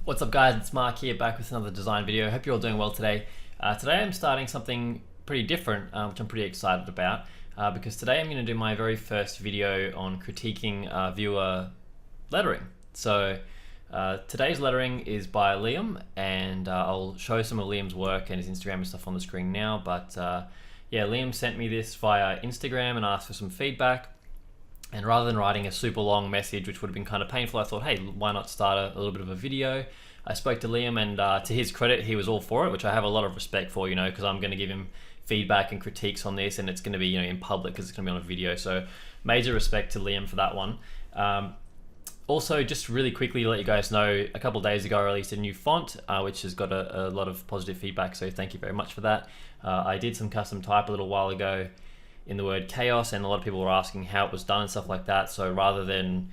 What's up guys, it's Mark here, back with another design video. Hope you're all doing well today. Today I'm starting something pretty different, which I'm pretty excited about, because today I'm going to do my very first video on critiquing viewer lettering. So today's lettering is by Liam, and I'll show some of Liam's work and his Instagram and stuff on the screen now, but yeah, Liam sent me this via Instagram and asked for some feedback. And rather than writing a super long message, which would have been kind of painful, I thought, hey, why not start a little bit of a video? I spoke to Liam, and to his credit, he was all for it, which I have a lot of respect for, because I'm going to give him feedback and critiques on this, and it's going to be, in public because it's going to be on a video. So major respect to Liam for that one. Also, just really quickly to let you guys know, a couple of days ago I released a new font, which has got a lot of positive feedback, so thank you very much for that. I did some custom type a little while ago in the word chaos, and a lot of people were asking how it was done and stuff like that. So rather than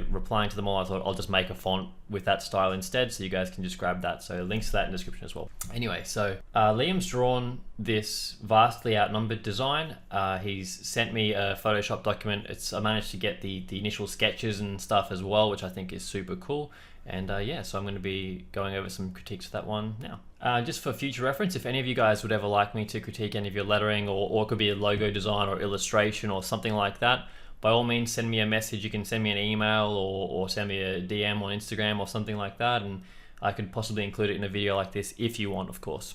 replying to them all, I thought I'll just make a font with that style instead, so you guys can just grab that. So links to that in the description as well. Anyway, so Liam's drawn this vastly outnumbered design. He's sent me a Photoshop document. I managed to get the initial sketches and stuff as well, which I think is super cool. And yeah, so I'm going to be going over some critiques of that one now. Just for future reference, if any of you guys would ever like me to critique any of your lettering, or it could be a logo design or illustration or something like that, by all means send me a message. You can send me an email or send me a DM on Instagram or something like that, and I could possibly include it in a video like this if you want, of course.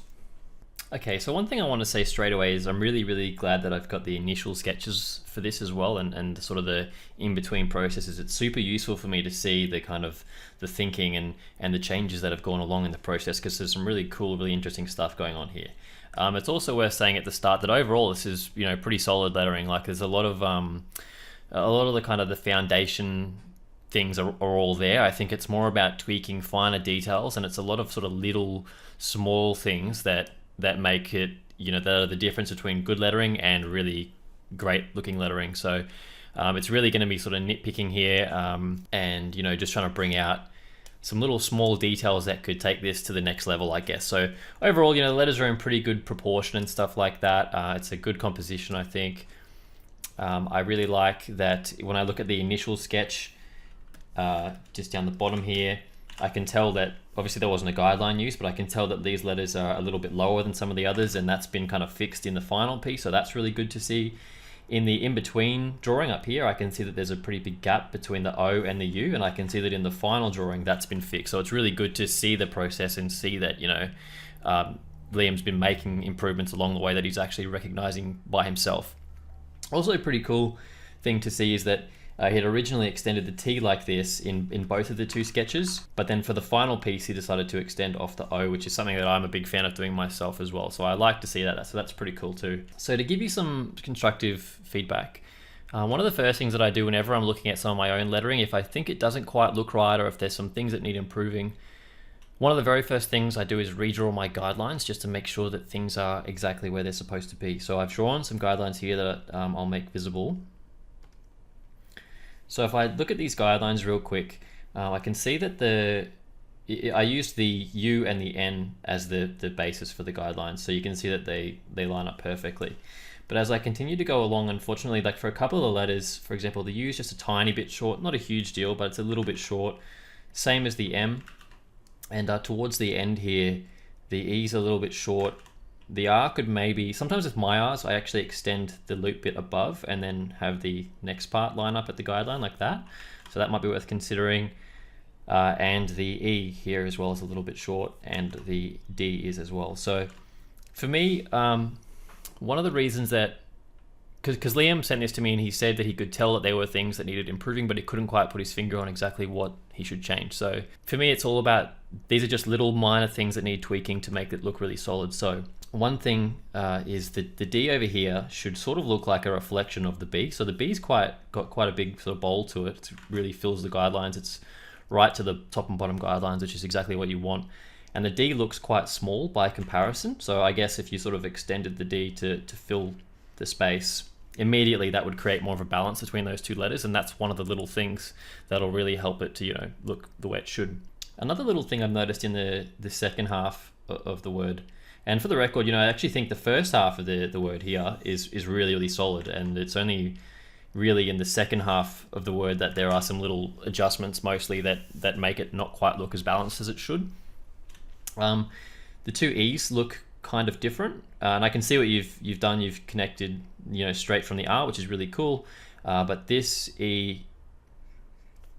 Okay, so one thing I want to say straight away is I'm really glad that I've got the initial sketches for this as well, and sort of the in-between processes. It's super useful for me to see the kind of the thinking and the changes that have gone along in the process, because there's some really cool, really interesting stuff going on here. It's also worth saying at the start that overall this is pretty solid lettering. Like there's a lot of the kind of the foundation things are all there. I think it's more about tweaking finer details, and it's a lot of sort of little small things that make it, that are the difference between good lettering and really great looking lettering. So it's really going to be sort of nitpicking here, and just trying to bring out some little small details that could take this to the next level, I guess. So overall, the letters are in pretty good proportion and stuff like that. It's a good composition, I think. I really like that when I look at the initial sketch, just down the bottom here, I can tell that obviously there wasn't a guideline used, but I can tell that these letters are a little bit lower than some of the others, and that's been kind of fixed in the final piece, so that's really good to see. In the in-between drawing up here, I can see that there's a pretty big gap between the O and the U, and I can see that in the final drawing that's been fixed. So it's really good to see the process and see that Liam's been making improvements along the way that he's actually recognizing by himself. Also a pretty cool thing to see is that he had originally extended the T like this in both of the two sketches, but then for the final piece he decided to extend off the O, which is something that I'm a big fan of doing myself as well. So I like to see that, so that's pretty cool too. So to give you some constructive feedback, one of the first things that I do whenever I'm looking at some of my own lettering, if I think it doesn't quite look right or if there's some things that need improving, one of the very first things I do is redraw my guidelines just to make sure that things are exactly where they're supposed to be. So I've drawn some guidelines here that I'll make visible. So if I look at these guidelines real quick, I can see that I used the U and the N as the basis for the guidelines. So you can see that they line up perfectly. But as I continue to go along, unfortunately, like for a couple of the letters, for example, the U is just a tiny bit short, not a huge deal, but it's a little bit short. Same as the M. And towards the end here, the E's a little bit short. The R could maybe, sometimes with my R's, I actually extend the loop bit above and then have the next part line up at the guideline like that. So that might be worth considering. And the E here as well is a little bit short, and the D is as well. So for me, one of the reasons that, because Liam sent this to me and he said that he could tell that there were things that needed improving, but he couldn't quite put his finger on exactly what he should change. So for me, it's all about, these are just little minor things that need tweaking to make it look really solid. So one thing is that the D over here should sort of look like a reflection of the B. So the B's got quite a big sort of bowl to it. It really fills the guidelines. It's right to the top and bottom guidelines, which is exactly what you want. And the D looks quite small by comparison. So I guess if you sort of extended the D to fill the space, immediately that would create more of a balance between those two letters, and that's one of the little things that'll really help it to look the way it should. Another little thing I've noticed in the second half of the word, and for the record, I actually think the first half of the word here is really solid, and it's only really in the second half of the word that there are some little adjustments mostly that make it not quite look as balanced as it should. The two E's look kind of different, and I can see what you've done. You've connected, straight from the R, which is really cool. But this E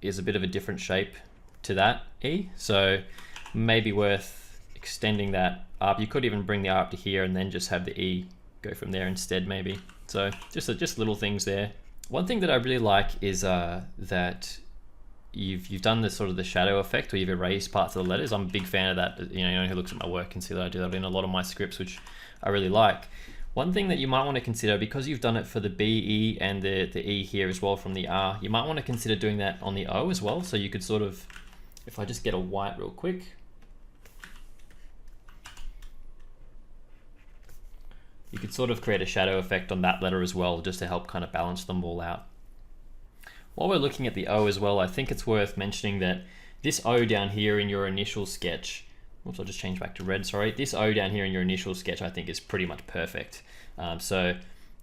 is a bit of a different shape to that E, so maybe worth extending that up. You could even bring the R up to here and then just have the E go from there instead, maybe. So just little things there. One thing that I really like is that you've done this sort of the shadow effect where you've erased parts of the letters. I'm a big fan of that. Anyone who looks at my work can see that I do that in a lot of my scripts, which I really like. One thing that you might want to consider, because you've done it for the B, E, and the E here as well from the R, you might want to consider doing that on the O as well. So you could sort of, if I just get a white real quick, you could sort of create a shadow effect on that letter as well, just to help kind of balance them all out. While we're looking at the O as well, I think it's worth mentioning that this O down here in your initial sketch, oops, I'll just change back to red, sorry. This O down here in your initial sketch, I think is pretty much perfect. So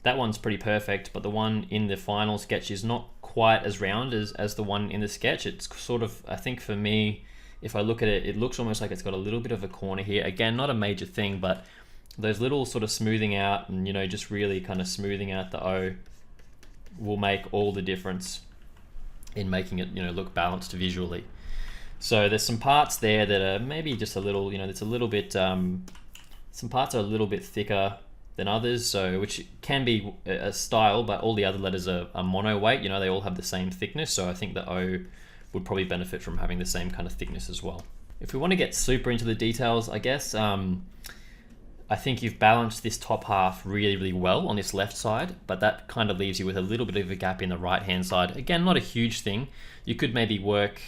that one's pretty perfect, but the one in the final sketch is not quite as round as the one in the sketch. It's sort of, I think for me, if I look at it, it looks almost like it's got a little bit of a corner here. Again, not a major thing, but those little sort of smoothing out and, just really kind of smoothing out the O will make all the difference in making it, look balanced visually. So there's some parts there that are maybe just a little, it's a little bit, some parts are a little bit thicker than others, so which can be a style, but all the other letters are mono weight, they all have the same thickness, so I think the O would probably benefit from having the same kind of thickness as well. If we want to get super into the details, I guess, I think you've balanced this top half really, really well on this left side, but that kind of leaves you with a little bit of a gap in the right-hand side. Again, not a huge thing. You could maybe work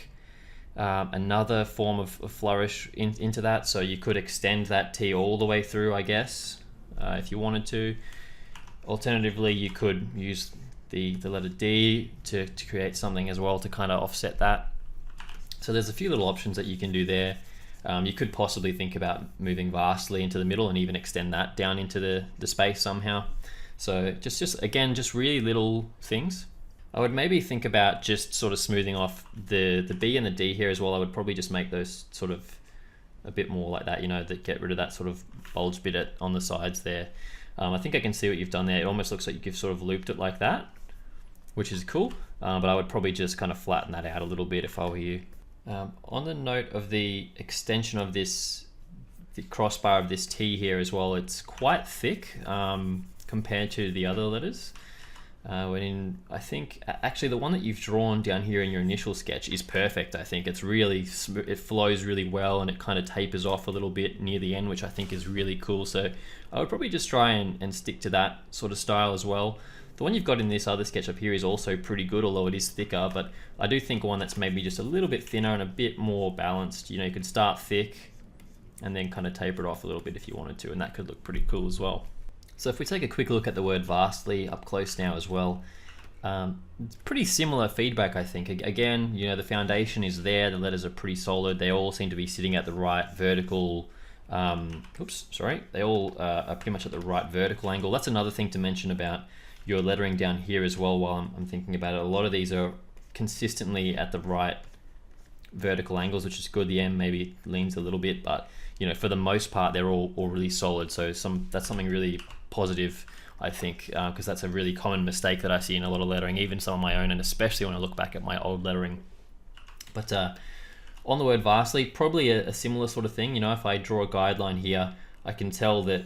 another form of flourish into that, so you could extend that T all the way through, I guess, if you wanted to. Alternatively, you could use the letter D to create something as well to kind of offset that. So there's a few little options that you can do there. You could possibly think about moving vastly into the middle and even extend that down into the space somehow. So just again, just really little things. I would maybe think about just sort of smoothing off the B and the D here as well. I would probably just make those sort of a bit more like that, that get rid of that sort of bulge bit on the sides there. I think I can see what you've done there. It almost looks like you've sort of looped it like that, which is cool. But I would probably just kind of flatten that out a little bit if I were you. On the note of the extension of the crossbar of this T here as well, it's quite thick compared to the other letters. I think actually the one that you've drawn down here in your initial sketch is perfect. I think it's really it flows really well, and it kind of tapers off a little bit near the end, which I think is really cool. So I would probably just try and stick to that sort of style as well. The one you've got in this other sketch up here is also pretty good, although it is thicker, but I do think one that's maybe just a little bit thinner and a bit more balanced. You could start thick and then kind of taper it off a little bit if you wanted to, and that could look pretty cool as well. So if we take a quick look at the word vastly up close now as well, pretty similar feedback, I think. Again, the foundation is there, the letters are pretty solid, they all seem to be sitting at the right vertical, they all are pretty much at the right vertical angle. That's another thing to mention about your lettering down here as well while I'm thinking about it. A lot of these are consistently at the right vertical angles, which is good. The M maybe leans a little bit, but for the most part they're all really solid, so that's something really positive, I think, because that's a really common mistake that I see in a lot of lettering, even some of my own, and especially when I look back at my old lettering. But on the word vastly, probably a similar sort of thing. If I draw a guideline here, I can tell that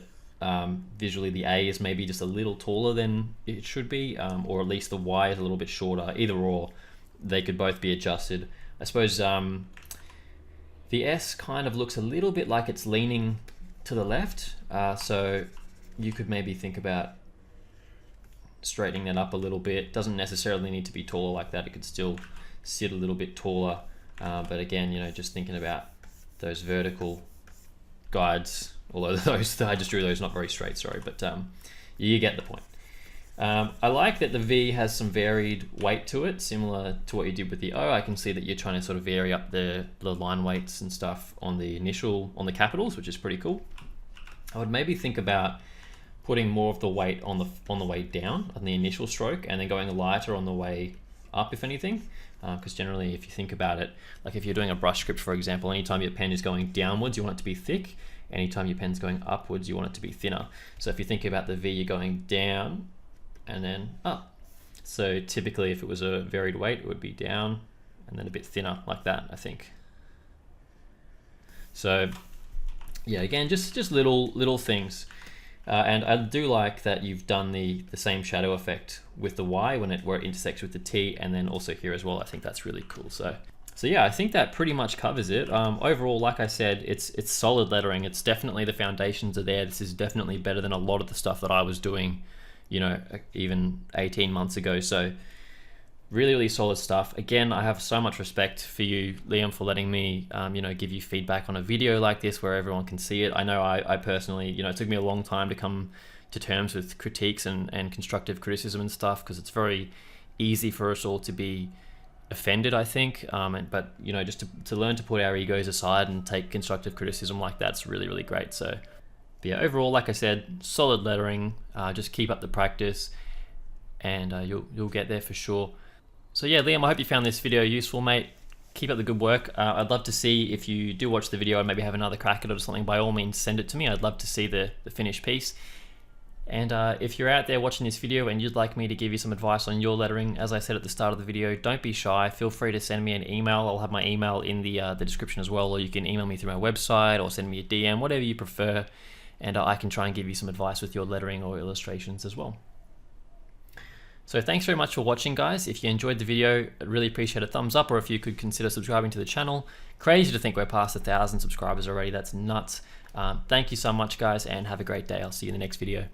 visually the A is maybe just a little taller than it should be, or at least the Y is a little bit shorter. Either or, they could both be adjusted. I suppose the S kind of looks a little bit like it's leaning to the left, so you could maybe think about straightening that up a little bit. Doesn't necessarily need to be taller like that. It could still sit a little bit taller, but again, just thinking about those vertical guides, although those I just drew those not very straight, sorry, but you get the point. I like that the V has some varied weight to it, similar to what you did with the O. I can see that you're trying to sort of vary up the line weights and stuff on the capitals, which is pretty cool. I would maybe think about putting more of the weight on the way down on the initial stroke, and then going lighter on the way up, if anything. Because generally, if you think about it, like if you're doing a brush script, for example, anytime your pen is going downwards, you want it to be thick. Anytime your pen's going upwards, you want it to be thinner. So if you think about the V, you're going down and then up. So typically, if it was a varied weight, it would be down and then a bit thinner like that, I think. So yeah, again, just little things. And I do like that you've done the same shadow effect with the Y where it intersects with the T, and then also here as well. I think that's really cool. So yeah, I think that pretty much covers it. Overall, like I said, it's solid lettering. It's definitely, the foundations are there. This is definitely better than a lot of the stuff that I was doing, you know, even 18 months ago. So really solid stuff. Again, I have so much respect for you, Liam, for letting me, you know, give you feedback on a video like this where everyone can see it. I know I personally, you know, it took me a long time to come to terms with critiques and constructive criticism and stuff, because it's very easy for us all to be offended, I think. But, you know, just to learn to put our egos aside and take constructive criticism like that's really great. So, but yeah, overall, like I said, solid lettering. Just keep up the practice, and you'll get there for sure. So yeah, Liam, I hope you found this video useful, mate. Keep up the good work. I'd love to see, if you do watch the video and maybe have another crack at it or something, by all means send it to me. I'd love to see the finished piece. And if you're out there watching this video and you'd like me to give you some advice on your lettering, as I said at the start of the video, don't be shy. Feel free to send me an email. I'll have my email in the description as well, or you can email me through my website or send me a DM, whatever you prefer, and I can try and give you some advice with your lettering or illustrations as well. So thanks very much for watching, guys. If you enjoyed the video, I'd really appreciate a thumbs up, or if you could consider subscribing to the channel. Crazy to think we're past 1,000 subscribers already. That's nuts. Thank you so much, guys, and have a great day. I'll see you in the next video.